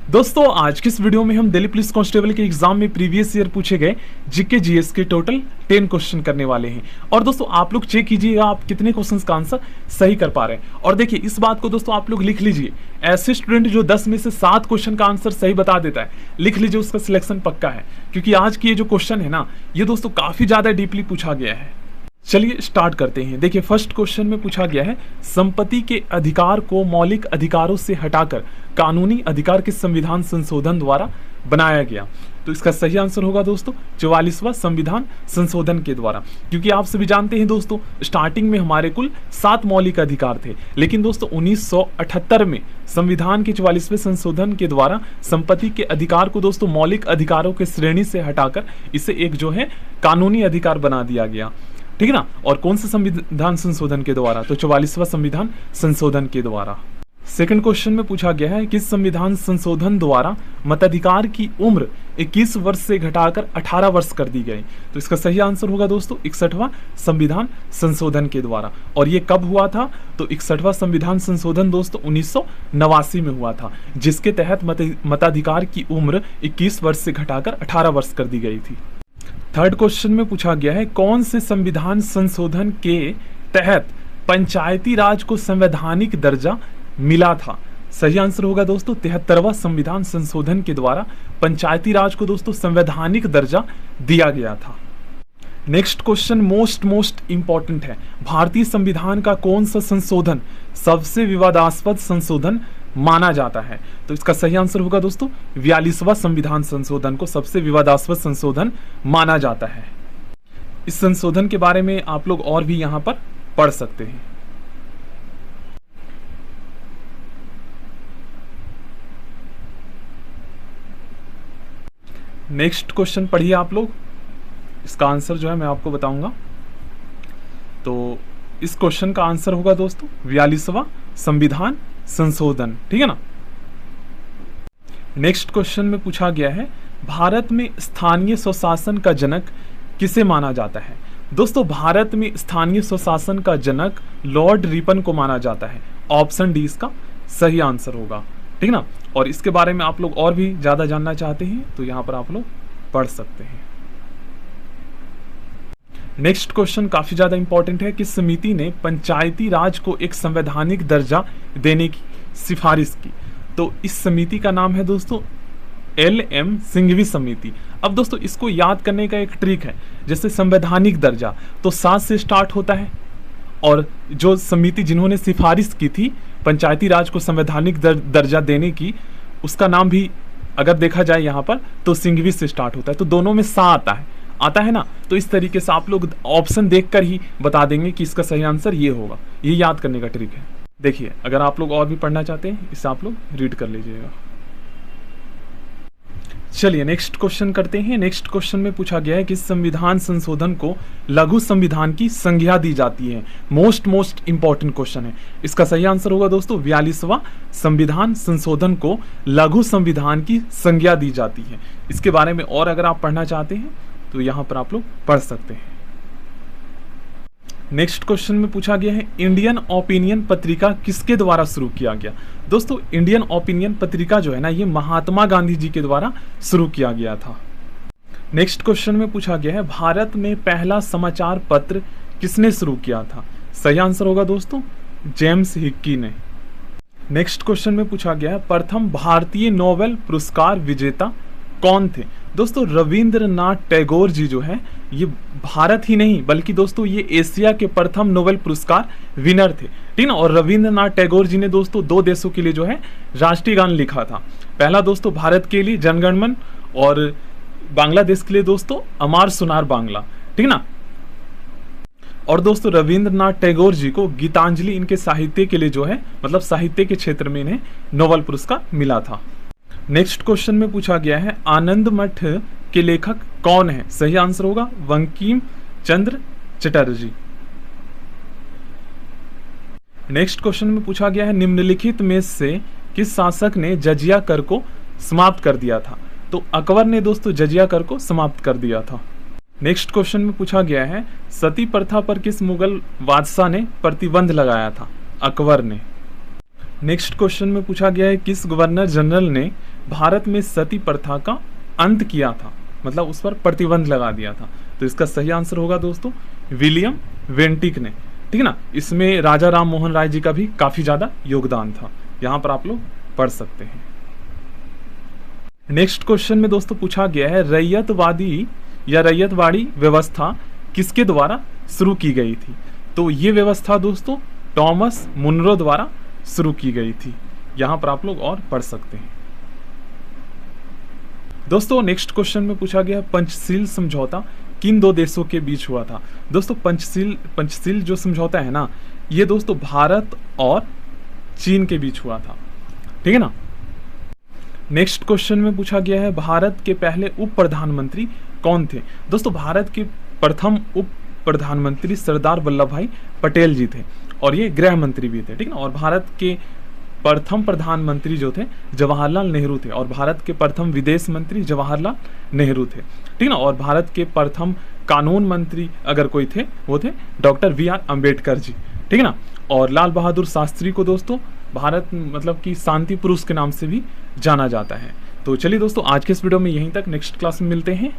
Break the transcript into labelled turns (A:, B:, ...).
A: दोस्तों आज की इस वीडियो में हम दिल्ली पुलिस कांस्टेबल के एग्जाम में प्रीवियस ईयर पूछे गए जीके जीएस के टोटल 10 क्वेश्चन करने वाले हैं। और दोस्तों आप लोग चेक कीजिएगा आप कितने क्वेश्चंस का आंसर सही कर पा रहे हैं। और देखिए इस बात को दोस्तों आप लोग लिख लीजिए, ऐसे स्टूडेंट जो 10 में से 7 क्वेश्चन का आंसर सही बता देता है, लिख लीजिए उसका सिलेक्शन पक्का है। क्योंकि आज की ये जो क्वेश्चन है ना, ये दोस्तों काफी ज्यादा डीपली पूछा गया है। चलिए स्टार्ट करते हैं। देखिए फर्स्ट क्वेश्चन में पूछा गया है, संपत्ति के अधिकार को मौलिक अधिकारों से हटाकर कानूनी अधिकार के संविधान संशोधन द्वारा बनाया गया। तो इसका सही आंसर होगा दोस्तों 44वां संविधान संशोधन के द्वारा। क्योंकि आप सभी जानते हैं दोस्तों, स्टार्टिंग में हमारे कुल 7 मौलिक अधिकार थे, लेकिन दोस्तों 1978 में संविधान के 44वें संशोधन के द्वारा संपत्ति के अधिकार को दोस्तों मौलिक अधिकारों के श्रेणी से हटाकर इसे एक जो है कानूनी अधिकार बना दिया गया। ठीक है ना। और कौन से संविधान संशोधन के द्वारा? तो 44वां संविधान संशोधन के द्वारा। सेकंड क्वेश्चन में पूछा गया है, किस संविधान संशोधन द्वारा मताधिकार की उम्र 21 वर्ष से घटाकर 18 वर्ष कर दी गई? तो इसका सही आंसर होगा दोस्तों 61वां संविधान संशोधन के द्वारा। और ये कब हुआ था? तो 61वां संविधान संशोधन दोस्तों 1989 में हुआ था, जिसके तहत मताधिकार की उम्र 21 वर्ष से घटाकर 18 वर्ष कर दी गई थी। थर्ड क्वेश्चन में पूछा गया है, कौन से संविधान संशोधन के तहत पंचायती राज को संवैधानिक दर्जा मिला था? सही आंसर होगा दोस्तों 73वां संविधान संशोधन के द्वारा पंचायती राज को दोस्तों संवैधानिक दर्जा दिया गया था। नेक्स्ट क्वेश्चन मोस्ट इंपॉर्टेंट है, भारतीय संविधान का कौन सा संशोधन सबसे विवादास्पद संशोधन माना जाता है? तो इसका सही आंसर होगा दोस्तों 42वां संविधान संशोधन को सबसे विवादास्पद संशोधन माना जाता है। इस संशोधन के बारे में आप लोग और भी यहां पर पढ़ सकते हैं। नेक्स्ट क्वेश्चन पढ़िए आप लोग, इसका आंसर जो है मैं आपको बताऊंगा। तो इस क्वेश्चन का आंसर होगा दोस्तों 42वां संविधान संशोधन। ठीक है ना। नेक्स्ट क्वेश्चन में पूछा गया है, भारत में स्थानीय स्वशासन का जनक किसे माना जाता है? दोस्तों भारत में स्थानीय स्वशासन का जनक लॉर्ड रिपन को माना जाता है। ऑप्शन डी इसका सही आंसर होगा। ठीक ना। और इसके बारे में आप लोग और भी ज्यादा जानना चाहते हैं तो यहां पर आप लोग पढ़ सकते हैं। नेक्स्ट क्वेश्चन काफी ज्यादा इंपॉर्टेंट है, कि समिति ने पंचायती राज को एक संवैधानिक दर्जा देने की सिफारिश की? तो इस समिति का नाम है दोस्तों LM सिंघवी समिति। अब दोस्तों इसको याद करने का एक ट्रिक है, जैसे संवैधानिक दर्जा तो 7 से स्टार्ट होता है, और जो समिति जिन्होंने सिफारिश की थी पंचायती राज को संवैधानिक दर्जा देने की, उसका नाम भी अगर देखा जाए यहाँ पर तो सिंघवी से स्टार्ट होता है। तो दोनों में सा आता है ना। तो इस तरीके से आप लोग ऑप्शन देखकर ही बता देंगे कि इसका सही आंसर ये होगा। ये याद करने का ट्रिक है। देखिए अगर आप लोग और भी पढ़ना चाहते हैं इसे आप लोग रीड कर लीजिएगा। चलिए नेक्स्ट क्वेश्चन करते हैं। नेक्स्ट क्वेश्चन में पूछा गया है कि संविधान संशोधन को लघु संविधान की संज्ञा दी जाती है। मोस्ट इंपॉर्टेंट क्वेश्चन है। इसका सही आंसर होगा दोस्तों 42वां संविधान संशोधन को लघु संविधान की संज्ञा दी जाती है। इसके बारे में और अगर आप पढ़ना चाहते हैं तो यहां पर आप लोग पढ़ सकते हैं। नेक्स्ट क्वेश्चन में पूछा गया है, इंडियन ओपिनियन पत्रिका किसके द्वारा शुरू किया गया? दोस्तों इंडियन ओपिनियन पत्रिका जो है ना, ये महात्मा गांधी जी के द्वारा शुरू किया गया था। नेक्स्ट क्वेश्चन में पूछा गया है, भारत में पहला समाचार पत्र किसने शुरू किया था? सही आंसर होगा दोस्तों जेम्स हिक्की ने। नेक्स्ट क्वेश्चन में पूछा गया है, प्रथम भारतीय नोबेल पुरस्कार विजेता कौन थे? दोस्तों रविंद्रनाथ टैगोर जी जो है, ये भारत ही नहीं बल्कि दोस्तों ये एशिया के प्रथम नोबेल पुरस्कार विनर थे। ठीक ना। और रविंद्रनाथ टैगोर जी ने दोस्तों 2 देशों के लिए जो है राष्ट्रीय गान लिखा था। पहला दोस्तों भारत के लिए जनगण मन, और बांग्लादेश के लिए दोस्तों अमार सुनार बांग्ला। ठीक ना। और दोस्तों रविंद्रनाथ टैगोर जी को गीतांजलि इनके साहित्य के लिए जो है, मतलब साहित्य के क्षेत्र में इन्हें नोबेल पुरस्कार मिला था। नेक्स्ट क्वेश्चन में पूछा गया है, आनंद मठ के लेखक कौन है? सही आंसर होगा बंकिम चंद्र चटर्जी। नेक्स्ट क्वेश्चन में पूछा गया है, निम्नलिखित में से किस शासक ने जजिया कर को समाप्त कर दिया था? तो अकबर ने दोस्तों जजिया कर को समाप्त कर दिया था। नेक्स्ट क्वेश्चन में पूछा गया है, सती प्रथा पर किस मुगल बादशाह ने प्रतिबंध लगाया था? अकबर ने। नेक्स्ट क्वेश्चन में पूछा गया है, किस गवर्नर जनरल ने भारत में सती प्रथा का अंत किया था, मतलब उस पर प्रतिबंध लगा दिया था? तो इसका सही आंसर होगा दोस्तों विलियम वेंटिक ने, ठीक है ना। इसमें राजा राम मोहन राय जी का भी काफी ज्यादा योगदान था, यहां पर आप लोग पढ़ सकते हैं। नेक्स्ट क्वेश्चन में दोस्तों पूछा गया है रैयतवादी या रैयतवाड़ी व्यवस्था किसके द्वारा शुरू की गई थी? तो ये व्यवस्था दोस्तों टॉमस मुनरो द्वारा शुरू की गई थी, यहां पर आप लोग और पढ़ सकते हैं। दोस्तों नेक्स्ट क्वेश्चन में पूछा गया पंचशील समझौता किन दो देशों के बीच हुआ था? दोस्तों पंचशील जो समझौता है ना, ये दोस्तों भारत और चीन के बीच हुआ था, ठीक है ना। नेक्स्ट क्वेश्चन में पूछा गया है भारत के पहले उप प्रधानमंत्री कौन थे? दोस्तों भारत के प्रथम उप प्रधानमंत्री सरदार वल्लभ भाई पटेल जी थे, और ये गृह मंत्री भी थे, ठीक है ना। और भारत के प्रथम प्रधानमंत्री जो थे जवाहरलाल नेहरू थे, और भारत के प्रथम विदेश मंत्री जवाहरलाल नेहरू थे, ठीक है ना। और भारत के प्रथम कानून मंत्री अगर कोई थे वो थे डॉक्टर वी.आर. अम्बेडकर जी, ठीक है ना। और लाल बहादुर शास्त्री को दोस्तों भारत मतलब कि शांति पुरुष के नाम से भी जाना जाता है। तो चलिए दोस्तों आज के इस वीडियो में यहीं तक, नेक्स्ट क्लास में मिलते हैं।